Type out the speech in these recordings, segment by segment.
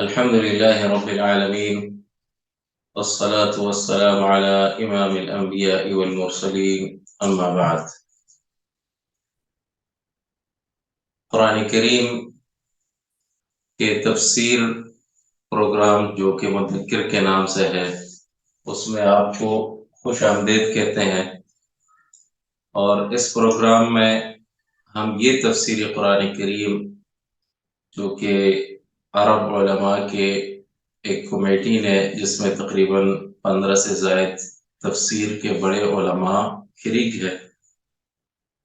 الحمد لله رب العالمين، والصلاة والسلام على إمام الأنبياء والمرسلين، أما بعد۔ قرآن کریم کے تفسیر پروگرام جو کہ مدکر کے نام سے ہے، اس میں آپ کو خوش آمدید کہتے ہیں، اور اس پروگرام میں ہم یہ تفسیر قرآن کریم جو کہ عرب علماء کے ایک کمیٹی نے، جس میں تقریباً 15 سے زائد تفسیر کے بڑے علماء شریک ہیں،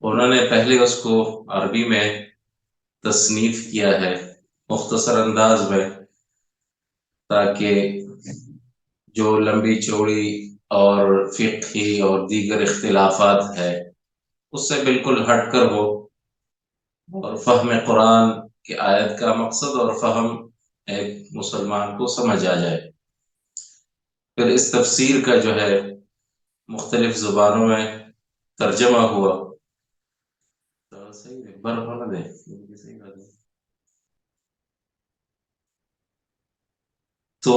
انہوں نے پہلے اس کو عربی میں تصنیف کیا ہے مختصر انداز میں، تاکہ جو لمبی چوڑی اور فقہی اور دیگر اختلافات ہے اس سے بالکل ہٹ کر ہو، اور فہم قرآن کی آیت کا مقصد اور فہم ایک مسلمان کو سمجھ آ جائے۔ پھر اس تفسیر کا جو ہے مختلف زبانوں میں ترجمہ ہوا۔ تو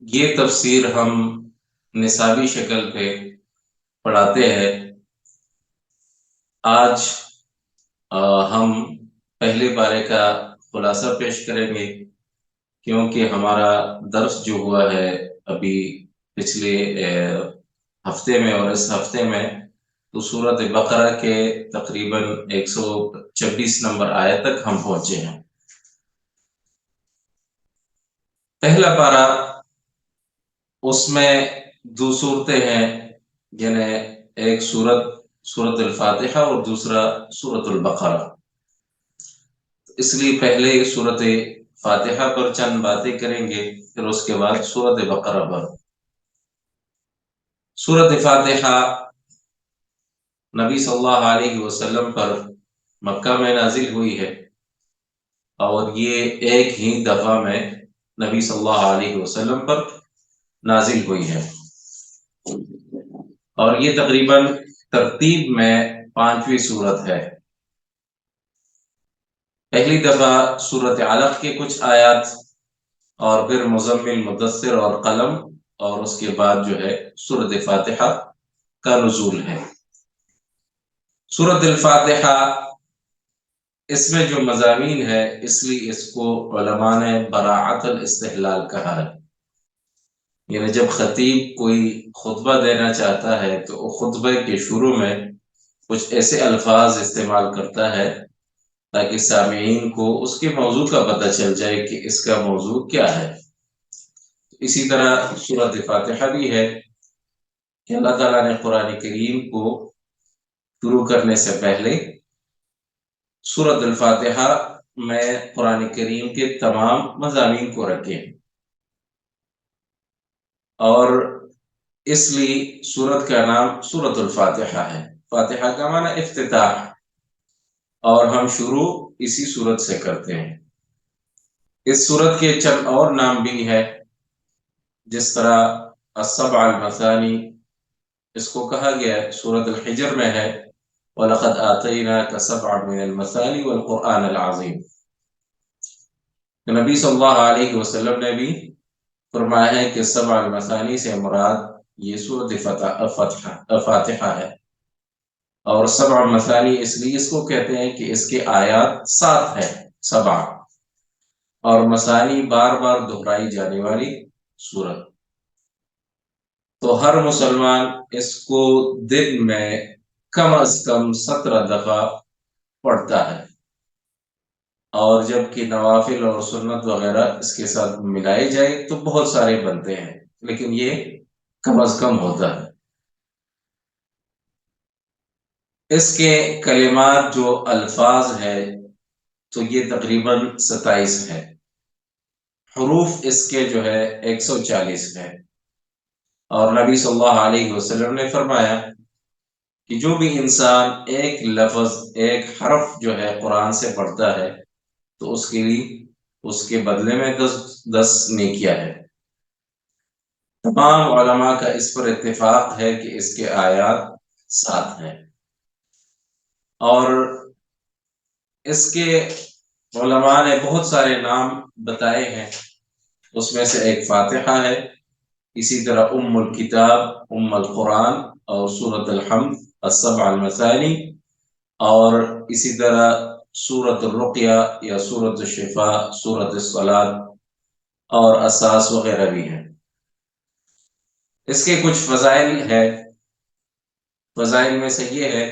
یہ تفسیر ہم نصابی شکل پہ پڑھاتے ہیں۔ آج ہم پہلے پارے کا خلاصہ پیش کریں گے، کیونکہ ہمارا درس جو ہوا ہے ابھی پچھلے ہفتے میں اور اس ہفتے میں، تو سورۃ بقرہ کے تقریباً 126 نمبر آیت تک ہم پہنچے ہیں۔ پہلا پارہ، اس میں دو صورتیں ہیں، یعنی ایک سورۃ الفاتحہ اور دوسرا سورۃ البقرہ۔ اس لیے پہلے سورۃ فاتحہ پر چند باتیں کریں گے، پھر اس کے بعد سورۃ بقرہ پر۔ سورۃ فاتحہ نبی صلی اللہ علیہ وسلم پر مکہ میں نازل ہوئی ہے، اور یہ ایک ہی دفعہ میں نبی صلی اللہ علیہ وسلم پر نازل ہوئی ہے، اور یہ تقریباً ترتیب میں 5ویں سورت ہے۔ پہلی دفعہ سورۃ علق کے کچھ آیات، اور پھر مزمل، مدثر اور قلم، اور اس کے بعد جو ہے سورۃ فاتحہ کا نزول ہے۔ سورۃ الفاتحہ، اس میں جو مضامین ہے، اس لیے اس کو علماء نے براعت الاستحلال کہا ہے، یعنی جب خطیب کوئی خطبہ دینا چاہتا ہے تو وہ خطبے کے شروع میں کچھ ایسے الفاظ استعمال کرتا ہے تاکہ سامعین کو اس کے موضوع کا پتہ چل جائے کہ اس کا موضوع کیا ہے۔ اسی طرح سورۃ فاتحہ بھی ہے کہ اللہ تعالیٰ نے قرآن کریم کو شروع کرنے سے پہلے سورۃ الفاتحہ میں قرآن کریم کے تمام مضامین کو رکھے، اور اس لیے سورت کا نام سورۃ الفاتحہ ہے۔ فاتحہ کا معنی افتتاح، اور ہم شروع اسی سورت سے کرتے ہیں۔ اس سورت کے چند اور نام بھی ہے، جس طرح السبع المثانی اس کو کہا گیا ہے، سورۃ الحجر میں ہے وَلَقَدْ آتَيْنَاكَ سَبْعًا مِنَ الْمَثَانِ وَالْقُرْآنَ الْعَظِيمِ۔ نبی صلی اللہ علیہ وسلم نے بھی فرمایا ہے کہ سبع المثانی سے مراد یہ سورۃ فاتحہ ہے، اور سبع مثانی اس لیے اس کو کہتے ہیں کہ اس کے آیات 7 ہے، 7، اور مثانی بار بار دہرائی جانے والی سورت۔ تو ہر مسلمان اس کو دن میں کم از کم 17 دفعہ پڑھتا ہے، اور جب کہ نوافل اور سنت وغیرہ اس کے ساتھ ملائے جائے تو بہت سارے بنتے ہیں، لیکن یہ کم از کم ہوتا ہے۔ اس کے کلمات جو الفاظ ہے تو یہ تقریباً 27 ہے، حروف اس کے جو ہے 140 ہے، اور نبی صلی اللہ علیہ وسلم نے فرمایا کہ جو بھی انسان ایک لفظ، ایک حرف جو ہے قرآن سے پڑھتا ہے تو اس کے لیے اس کے بدلے میں 10 نیکیاں ہے۔ تمام علماء کا اس پر اتفاق ہے کہ اس کے آیات 7 ہیں، اور اس کے علماء نے بہت سارے نام بتائے ہیں، اس میں سے ایک فاتحہ ہے، اسی طرح ام الکتاب، ام القرآن، اور سورۃ الحمد، السبع المثانی، اور اسی طرح سورۃ الرقیہ یا سورۃ الشفاء، سورۃ الصلاۃ اور اساس وغیرہ بھی ہیں۔ اس کے کچھ فضائل ہے، فضائل میں سے یہ ہے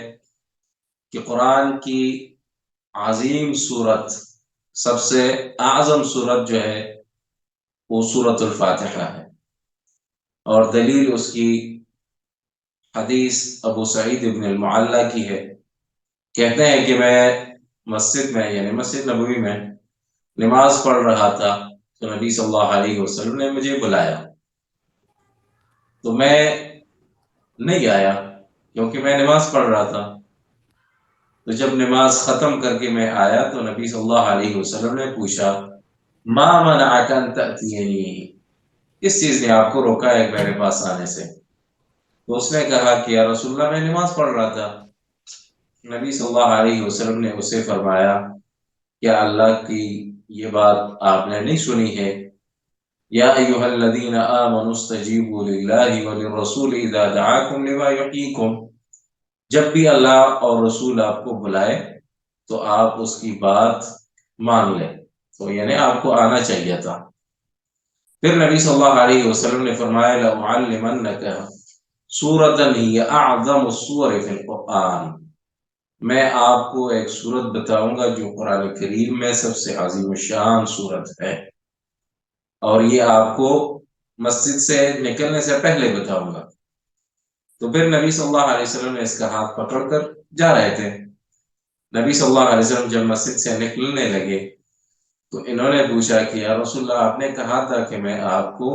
کہ قرآن کی عظیم صورت، سب سے اعظم صورت جو ہے وہ سورۃ الفاتحہ ہے، اور دلیل اس کی حدیث ابو سعید ابن المعلیٰ کی ہے۔ کہتے ہیں کہ میں مسجد میں، یعنی مسجد نبوی میں نماز پڑھ رہا تھا، تو نبی صلی اللہ علیہ وسلم نے مجھے بلایا، تو میں نہیں آیا کیونکہ میں نماز پڑھ رہا تھا۔ تو جب نماز ختم کر کے میں آیا تو نبی صلی اللہ علیہ وسلم نے پوچھا، ما منعک ان تأتینی، کس چیز نے آپ کو روکا ہے میرے پاس آنے سے؟ تو اس نے کہا کہ یا رسول اللہ، میں نماز پڑھ رہا تھا۔ نبی صلی اللہ علیہ وسلم نے اسے فرمایا، کیا اللہ کی یہ بات آپ نے نہیں سنی ہے؟ یا ایھا الذین آمنوا استجیبوا للہ وللرسول اذا دعاکم لما یحییکم، جب بھی اللہ اور رسول آپ کو بلائے تو آپ اس کی بات مان لیں، تو یعنی آپ کو آنا چاہیے تھا۔ پھر نبی صلی اللہ علیہ وسلم نے فرمایا، لأعلمنک سورۃ ہی اعظم السور فی القرآن، میں آپ کو ایک سورت بتاؤں گا جو قرآن کریم میں سب سے عظیم الشان سورت ہے، اور یہ آپ کو مسجد سے نکلنے سے پہلے بتاؤں گا۔ تو پھر نبی صلی اللہ علیہ وسلم نے اس کا ہاتھ پکڑ کر جا رہے تھے۔ نبی صلی اللہ علیہ وسلم جب مسجد سے نکلنے لگے تو انہوں نے پوچھا کہ یا رسول اللہ، آپ نے کہا تھا کہ میں آپ کو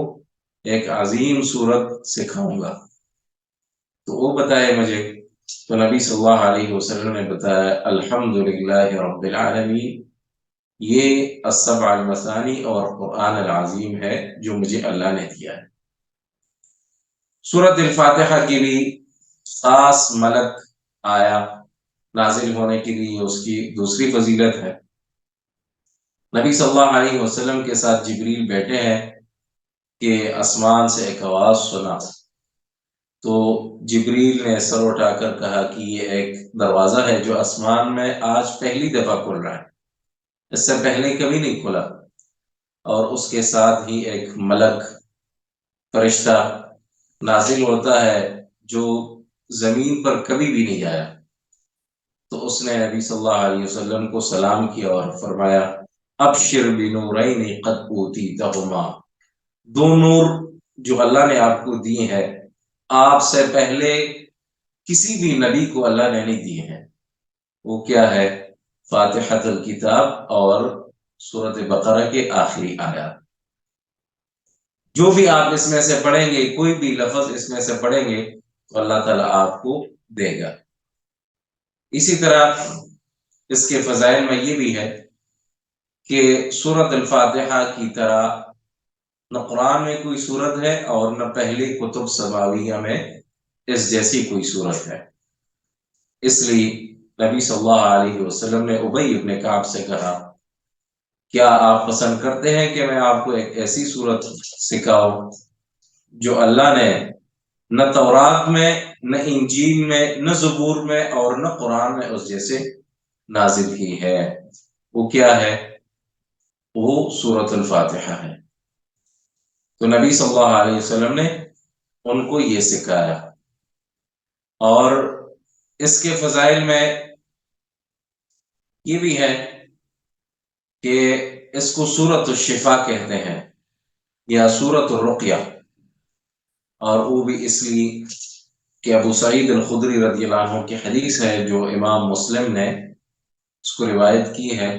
ایک عظیم سورت سکھاؤں گا، تو وہ بتائے مجھے۔ تو نبی صلی اللہ علیہ وسلم نے بتایا، الحمدللہ رب العالمین، یہ السبع المثانی اور قرآن العظیم ہے جو مجھے اللہ نے دیا ہے۔ سورۃ الفاتحہ کی بھی خاص ملک آیا نازل ہونے کے لیے، اس کی دوسری فضیلت ہے۔ نبی صلی اللہ علیہ وسلم کے ساتھ جبریل بیٹھے ہیں کہ آسمان سے ایک آواز سنا، تو جبریل نے سر اٹھا کر کہا کہ یہ ایک دروازہ ہے جو آسمان میں آج پہلی دفعہ کھل رہا ہے، اس سے پہلے کبھی نہیں کھلا، اور اس کے ساتھ ہی ایک ملک فرشتہ نازل ہوتا ہے جو زمین پر کبھی بھی نہیں آیا۔ تو اس نے نبی صلی اللہ علیہ وسلم کو سلام کیا اور فرمایا، ابشر بنورین قد اوتیتہما، دو نور جو اللہ نے آپ کو دیے ہیں، آپ سے پہلے کسی بھی نبی کو اللہ نے نہیں دیے ہیں۔ وہ کیا ہے؟ فاتحۃ الکتاب اور سورۃ بقرہ کے آخری آیات۔ جو بھی آپ اس میں سے پڑھیں گے، کوئی بھی لفظ اس میں سے پڑھیں گے تو اللہ تعالیٰ آپ کو دے گا۔ اسی طرح اس کے فضائل میں یہ بھی ہے کہ سورۃ الفاتحہ کی طرح نہ قرآن میں کوئی سورت ہے اور نہ پہلی کتب سماویہ میں اس جیسی کوئی سورت ہے۔ اس لیے نبی صلی اللہ علیہ وسلم نے ابی ابن کعب سے کہا، کیا آپ پسند کرتے ہیں کہ میں آپ کو ایک ایسی سورت سکھاؤں جو اللہ نے نہ تورات میں، نہ انجیل میں، نہ زبور میں اور نہ قرآن میں اس جیسے نازل کی ہے؟ وہ کیا ہے؟ وہ سورۃ الفاتحہ ہے۔ تو نبی صلی اللہ علیہ وسلم نے ان کو یہ سکھایا، اور اس کے فضائل میں یہ بھی ہے کہ اس کو سورۃ الشفاء کہتے ہیں یا سورۃ الرقیہ، اور وہ بھی اس لیے کہ ابو سعید الخدری رضی اللہ عنہ کی حدیث ہے جو امام مسلم نے اس کو روایت کی ہے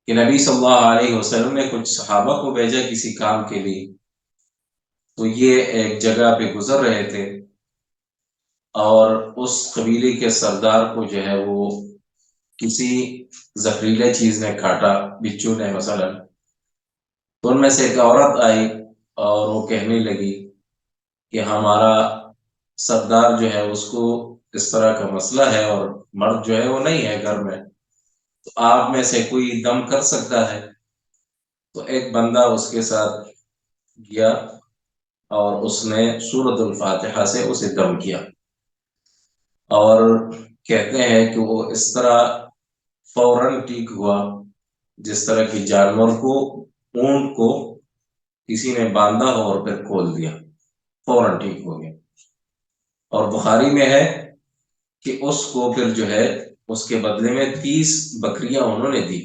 کہ نبی صلی اللہ علیہ وسلم نے کچھ صحابہ کو بھیجا کسی کام کے لیے، تو یہ ایک جگہ پہ گزر رہے تھے اور اس قبیلے کے سردار کو جو ہے وہ کسی زہریلے چیز نے کاٹا، بچھو نے مثلا۔ تو ان میں سے ایک عورت آئی اور وہ کہنے لگی کہ ہمارا سردار جو ہے اس کو اس طرح کا مسئلہ ہے اور مرد جو ہے وہ نہیں ہے گھر میں، تو آپ میں سے کوئی دم کر سکتا ہے؟ تو ایک بندہ اس کے ساتھ گیا اور اس نے سورۃ الفاتحہ سے اسے دم کیا، اور کہتے ہیں کہ وہ اس طرح فوراً ٹھیک ہوا جس طرح کہ جانور کو، اونٹ کو کسی نے باندھا ہو اور پھر کھول دیا، فوراً ٹھیک ہو گیا۔ اور بخاری میں ہے کہ اس کو پھر جو ہے اس کے بدلے میں 30 بکریاں انہوں نے دی۔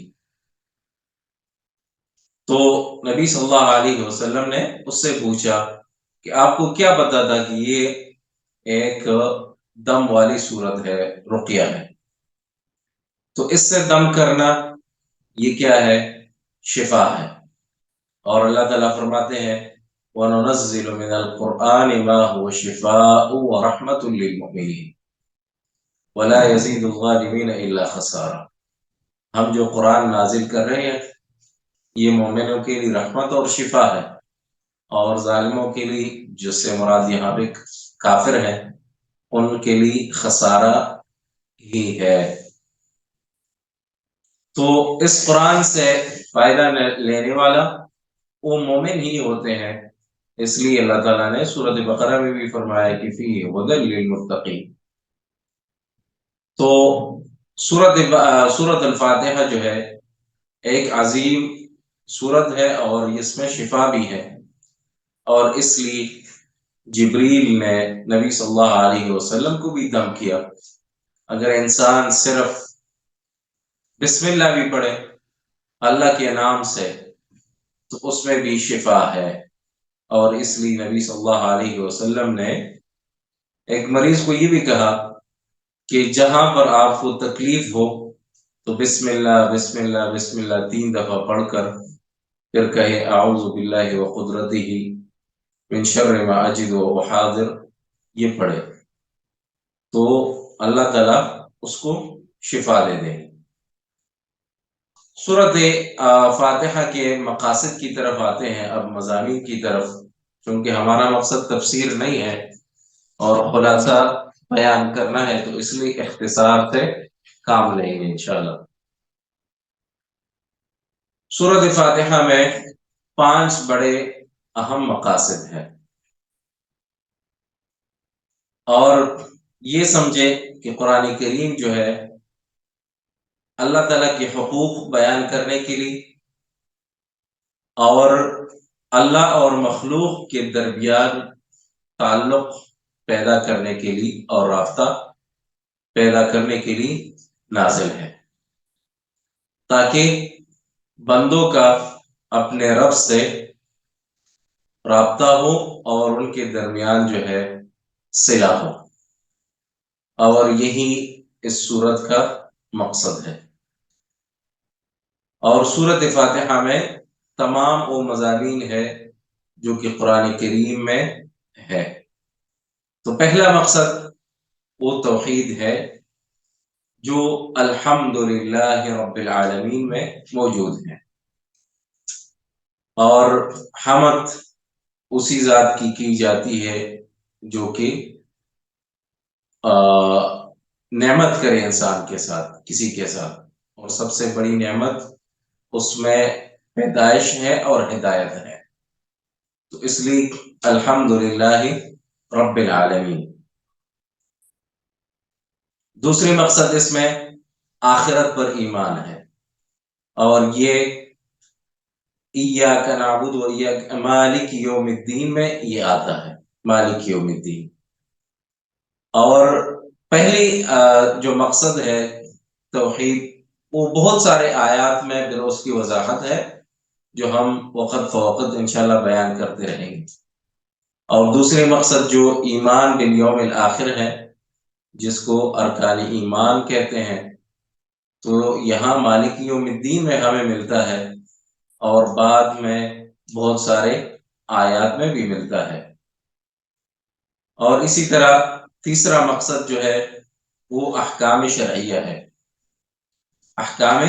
تو نبی صلی اللہ علیہ وسلم نے اس سے پوچھا کہ آپ کو کیا پتا تھا کہ یہ ایک دم والی صورت ہے، رقیہ ہے؟ تو اس سے دم کرنا یہ کیا ہے؟ شفا ہے۔ اور اللہ تعالیٰ فرماتے ہیں وَنُنَزِّلُ مِنَ الْقُرْآنِ مَا هُوَ شِفَاءٌ وَرَحْمَةٌ لِّلْمُؤْمِنِينَ وَلَا يَزِيدُ الظَّالِمِينَ إِلَّا خَسَارًا۔ ہم جو قرآن نازل کر رہے ہیں یہ مومنوں کے لیے رحمت اور شفا ہے، اور ظالموں کے لیے، جس سے مراد یہاں پہ کافر ہیں، ان کے لیے خسارہ ہی ہے۔ تو اس قرآن سے فائدہ لینے والا وہ مومن ہی ہوتے ہیں، اس لیے اللہ تعالیٰ نے سورۃ بقرہ میں بھی فرمایا کہ فیہ ھدی للمتقین۔ تو سورۃ الفاتحہ جو ہے ایک عظیم سورت ہے، اور اس میں شفا بھی ہے، اور اس لیے جبریل نے نبی صلی اللہ علیہ وسلم کو بھی دم کیا۔ اگر انسان صرف بسم اللہ بھی پڑھے اللہ کے نام سے تو اس میں بھی شفا ہے، اور اس لیے نبی صلی اللہ علیہ وسلم نے ایک مریض کو یہ بھی کہا کہ جہاں پر آپ کو تکلیف ہو تو بسم اللہ بسم اللہ بسم اللہ 3 دفعہ پڑھ کر پھر کہے اعوذ باللہ وقدرتہ من شر ما اجد وحاضر، یہ پڑھے تو اللہ تعالیٰ اس کو شفا دے دیں۔ سورۃ فاتحہ کے مقاصد کی طرف آتے ہیں اب، مضامین کی طرف، چونکہ ہمارا مقصد تفسیر نہیں ہے اور خلاصہ بیان کرنا ہے، تو اس لیے اختصار سے کام لیں گے انشاءاللہ۔ سورۃ فاتحہ میں 5 بڑے اہم مقاصد ہیں، اور یہ سمجھے کہ قرآن کریم جو ہے اللہ تعالیٰ کے حقوق بیان کرنے کے لیے، اور اللہ اور مخلوق کے درمیان تعلق پیدا کرنے کے لیے اور رابطہ پیدا کرنے کے لیے نازل ہے، تاکہ بندوں کا اپنے رب سے رابطہ ہو اور ان کے درمیان جو ہے صلہ ہو، اور یہی اس سورت کا مقصد ہے۔ اور سورۃ فاتحہ میں تمام وہ مضامین ہے جو کہ قرآن کریم میں ہے۔ تو پہلا مقصد وہ توحید ہے جو الحمدللہ رب العالمین میں موجود ہے، اور حمد اسی ذات کی جاتی ہے جو کہ نعمت کرے انسان کے ساتھ، کسی کے ساتھ، اور سب سے بڑی نعمت اس میں پیدائش ہے اور ہدایت ہے، تو اس لیے الحمدللہ رب العالمین۔ دوسری مقصد اس میں آخرت پر ایمان ہے، اور یہ ایاک نعبد و ایاک مالک یوم الدین میں یہ آتا ہے، مالک یوم الدین۔ اور پہلی جو مقصد ہے توحید، وہ بہت سارے آیات میں پھر اس کی وضاحت ہے جو ہم وقت فوقت انشاءاللہ بیان کرتے رہیں گے۔ اور دوسری مقصد جو ایمان بالیوم الآخر ہے، جس کو ارکان ایمان کہتے ہیں، تو یہاں مالک یوم الدین میں ہمیں ملتا ہے، اور بعد میں بہت سارے آیات میں بھی ملتا ہے۔ اور اسی طرح تیسرا مقصد جو ہے وہ احکام شرعیہ ہے۔ احکام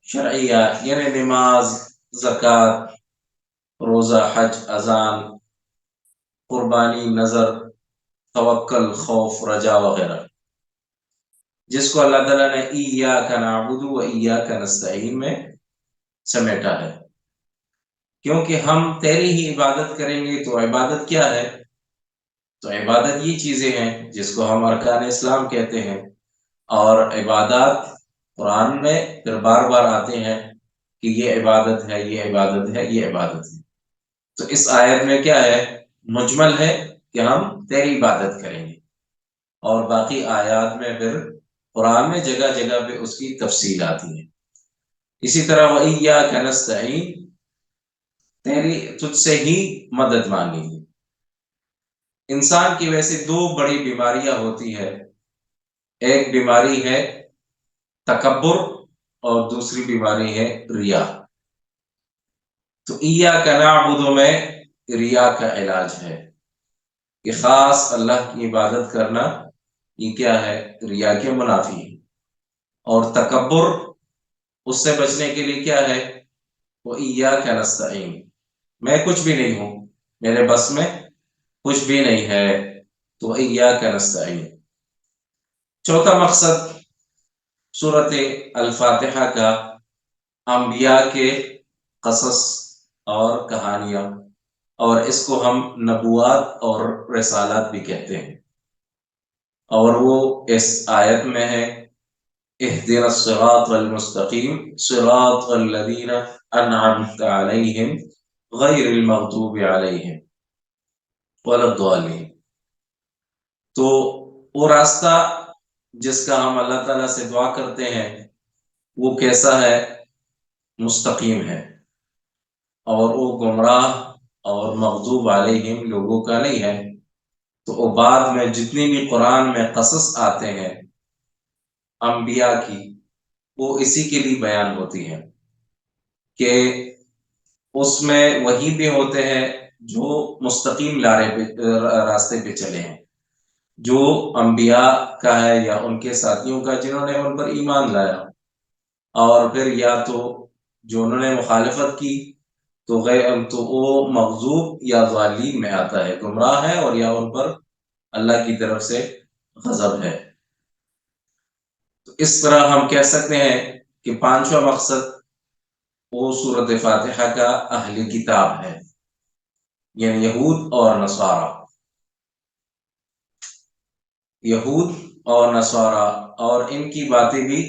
شرعیہ یعنی نماز، زکوٰۃ، روزہ، حج، اذان، قربانی، نذر، توکل، خوف، رجا وغیرہ، جس کو اللہ تعالیٰ نے ایاک نعبد و ایاک نستعین میں سمیٹا ہے۔ کیونکہ ہم تیری ہی عبادت کریں گے۔ تو عبادت کیا ہے؟ تو عبادت یہ چیزیں ہیں جس کو ہم ارکان اسلام کہتے ہیں، اور عبادات قرآن میں پھر بار بار آتے ہیں کہ یہ عبادت ہے، یہ عبادت ہے، یہ عبادت ہے۔ تو اس آیت میں کیا ہے؟ مجمل ہے کہ ہم تیری عبادت کریں گے، اور باقی آیات میں پھر قرآن میں جگہ جگہ پہ اس کی تفصیل آتی ہے۔ اسی طرح وَإِيَّاكَ نَسْتَعِينُ، تجھ سے ہی مدد مانگیں گے۔ انسان کی ویسے دو بڑی بیماریاں ہوتی ہے، ایک بیماری ہے تکبر اور دوسری بیماری ہے ریا۔ تو ایاک نعبد میں ریا کا علاج ہے کہ خاص اللہ کی عبادت کرنا، یہ کیا ہے؟ ریا کے منافی ہے۔ اور تکبر، اس سے بچنے کے لیے کیا ہے؟ وہ ایاک نستعین، میں کچھ بھی نہیں ہوں، میرے بس میں کچھ بھی نہیں ہے، تو ایاک نستعین۔ چوتھا مقصد سورۃ الفاتحہ کا انبیاء کے قصص اور کہانیاں، اور اس کو ہم نبوات اور رسالات بھی کہتے ہیں، اور وہ اس آیت میں ہے اهدنا الصراط المستقیم صراط الذین انعمت علیہم غیر المغضوب علیہم ولا الضالین۔ تو وہ راستہ جس کا ہم اللہ تعالیٰ سے دعا کرتے ہیں وہ کیسا ہے؟ مستقیم ہے، اور وہ گمراہ اور مغضوب علیہم لوگوں کا نہیں ہے۔ تو وہ بعد میں جتنی بھی قرآن میں قصص آتے ہیں انبیاء کی، وہ اسی کے لیے بیان ہوتی ہیں کہ اس میں وہی بھی ہوتے ہیں جو مستقیم راستے پہ چلے ہیں، جو انبیاء کا ہے یا ان کے ساتھیوں کا جنہوں نے ان پر ایمان لایا، اور پھر یا تو جو انہوں نے مخالفت کی تو وہ مغضوب یا ضالین میں آتا ہے، گمراہ ہے، اور یا ان پر اللہ کی طرف سے غضب ہے۔ تو اس طرح ہم کہہ سکتے ہیں کہ پانچواں مقصد وہ سورۃ فاتحہ کا اہل کتاب ہے، یعنی یہود اور نصارہ۔ یہود اور نصارہ اور ان کی باتیں بھی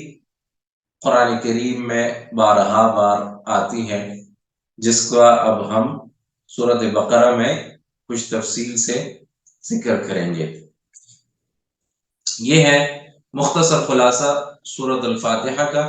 قرآن کریم میں بارہا بار آتی ہیں، جس کا اب ہم سورۃ بقرہ میں کچھ تفصیل سے ذکر کریں گے۔ یہ ہے مختصر خلاصہ سورۃ الفاتحہ کا۔